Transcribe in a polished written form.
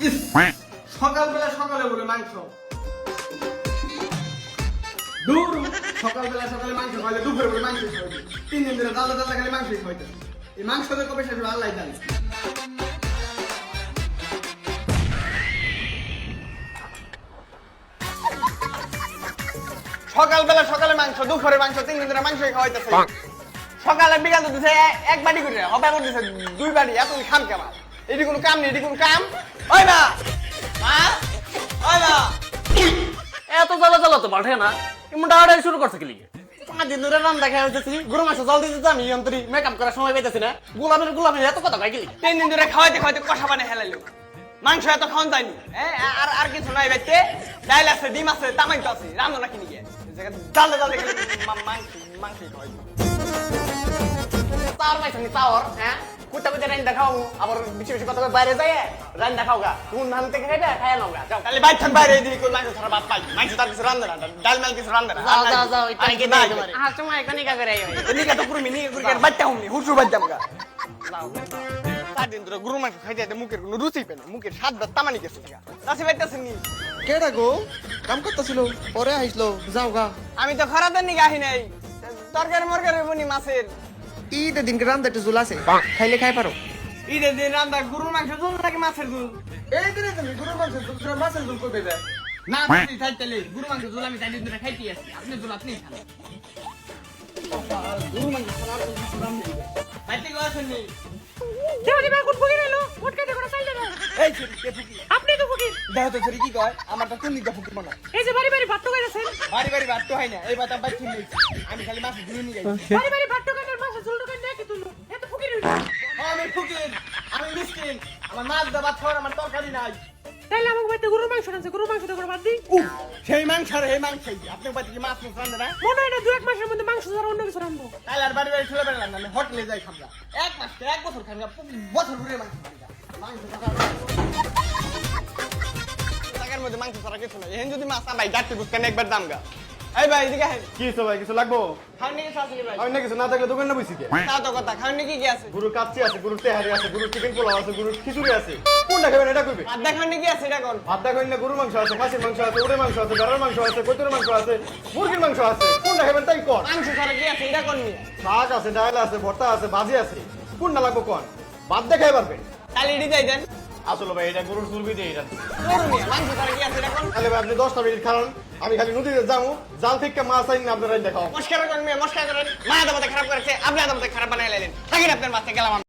ইস, সকালে বলে মাংস। দূর, সকালে মাংস খাইলে দুপুরে বলে মাংস খাইবে। 3 দিন ধরে দাদা খালি মাংসই খাইতে। এই মাংস যে কবে শেষ হবে আল্লাহ জানে। সকালে মাংস, দুপুরে মাংস, 3 দিন ধরে মাংসই খাওয়াইতেছে। সকালে বিকাল দিতেছে এক বাটি করে, হবে করে দিতেছে 2 বাটি। এত খাম কেমন? এটি কোনো কাম নেই, এটি কোনো কাম? ওই মা, মা, ওই মা, এত জ্বালা তো পাঠে না এমনটা আড়াই শুরু করছে কি লিগে 5 দিন ধরে রান্না খাই হইতেছি গরু মাংস জল দিতে আমি অন্তরি মেকআপ করার সময় পাইতেছি না গোলামের এত কথা কয় কি লিগে 3 দিন ধরে খাওয়াইতে কষা বানে হেলাইলো। মাংস এত খাওয়ান যায়নি, আর কিছু নাই বাইতে। ডাইল আছে, ডিম আছে, তামাইতো আছে, রান্না নাকি নিয়ে জাল মাংস খাওয়াইতো। তার মাইছনি তাওর হ্যাঁ কুত্তা কুত্তা রান্না খাও আবার বেশি বেশি কথা কই বাইরে যায় রান্না খাও গা কোন ধান থেকে খাইবে খায় নাও গা যাও তাহলে বাইরে থাক, বাইরে দিবি কোন মাংস ছাড়া ভাত পাই। মাংস তার কিছু রান্না না, ডাল মাল কিছু রান্না না। যাও আরে কি নাই তোমার আর সময় এখানে কা করে আইও নিকা তো পুরো মিনি করে বাচ্চা হুমনি হুসু বাচ্চাম গা। যাও 4 দিন ধরে গরু মাংস খাইতে মুখের কোনো রুচি পেনে, মুখের স্বাদ তামানি গেছে। তাসি বাইতেছেন নি? কেডা গো কাম করতেছিল পরে আইসলো যাও গা আমি তো খরাতের নিকে আহি নাই। তরকারি মরকারি বনি মাছের। ঈদের দিনকে রান্দা একটু জুল আছে খাইলে খাই পারো ঈদের দিন রান্না গরুর মাংস ঝোল নাকি মাছের ঝোল? এই দিনে তুমি গরুর মাংস ঝোল মাছের ঝোল করবে যায় না? আপনি খাইতেলে গরুর মাংস ঝোল আমি 4 দিন ধরে খাইতে আছি। আপনি ঝোল আপনি খান। গরুর মাংস ছাড়া আর কিছু রান্না নেই। খাইতে গো আসেননি? দেওয়ালি বা কোন ফুকি এলো ভোট খাইতে কোনো চাইলে না এই ছেলে কে ফুকি? আপনি তো ফুকি দেখো তো ছেলে কি কয়? আমার তো কোন দিকে ফুকি মনে? এই যে বাড়ি বাড়ি ভাত খাইতেছেন বাড়ি ভাত তো হয় না, এই ভাত আমি ঠিক নেই। আমি খালি মাছের ঝোল নিয়ে যাই। বাড়ি বাড়ি ভাত খাইতে মাছের ঝোল ঢোকাই না কি তুললো এত ফুকি রইল আমি ফুকিন, আমি মিসকিন। আমার মাছ দা ভাত খাওয়ার আমার তরকারি নাই। তাইলে আমাকে বাড়িতে গরুর মাংস রাঁধছে গরুর মাংস তো করে বাদ দিই সেই মাংস আর এই মাংসই আপনার বাড়িতে কি মাছ মাছ রান্না না? মনে হয় না 2-1 মাসের মধ্যে মাংস ছাড়া অন্য কিছু রাঁধবো তাহলে আর বাড়ি চলে বেড়ালাম না, আমি হোটেলে যাই খাবো। 1 মাস 1 বছর খাবো, বছর ঘুরে মাংস খাবো। মাংস টাকার মধ্যে মাংস ছাড়া কিছু নাই। এখন যদি মাছ ভাই গাড়তে বুঝকেন একবার দাম গা। এই ভাই এদিকে আহেন। কি হইছে ভাই কিছু লাগবো? খাওয়ার নিয়ে কিছু আছে কি ভাই? আমি না কিছু না থাকলে দোকান না বসি কে? তা তো কথা, খাওয়ার নিয়ে কি আছে? গরুর কাচ্চি আছে, গরুর তেহারি আছে, গরুর চিকেন পোলাও আছে, গরুর খিচুড়ি আছে। কোনটা খাবেন এটা কইবে? আর দেখার নিয়ে কি আছে এটা কোন? ভাত দেখেন না গরুর মাংস আছে, খাসির মাংস আছে, উটের মাংস আছে, ভেড়ার মাংস আছে, কৈতরের মাংস আছে, মুরগির মাংস আছে। কোনটা খাবেন তাই কোন? মাংস ছাড়া কি আছে এটা কোন নিয়ে? শাক আছে, ডাল আছে, ভর্তা আছে, ভাজি আছে। কোনটা লাগবো কোন? ভাত দেখাই পারবেন। তাহলে এটি যাই দেন। আসলে ভাই এটা গরুর চর্বি দিয়ে এটা। গরু নিয়ে মাংস ছাড়া কি আছে এটা কোন? তাহলে ভাই আপনি 10টা মিনিট খান, আমি খালি নদীতে যাবো, জাল থেকে মাছ আইন না আপনারা দেখাও। মস্কার করেন, মস্কার করেন। মা দাবাতে খারাপ করেছে, আপনি দাবাতে খারাপ বানাই লাইলেন। থাকেন আপনার মাছে গেলাম আমি।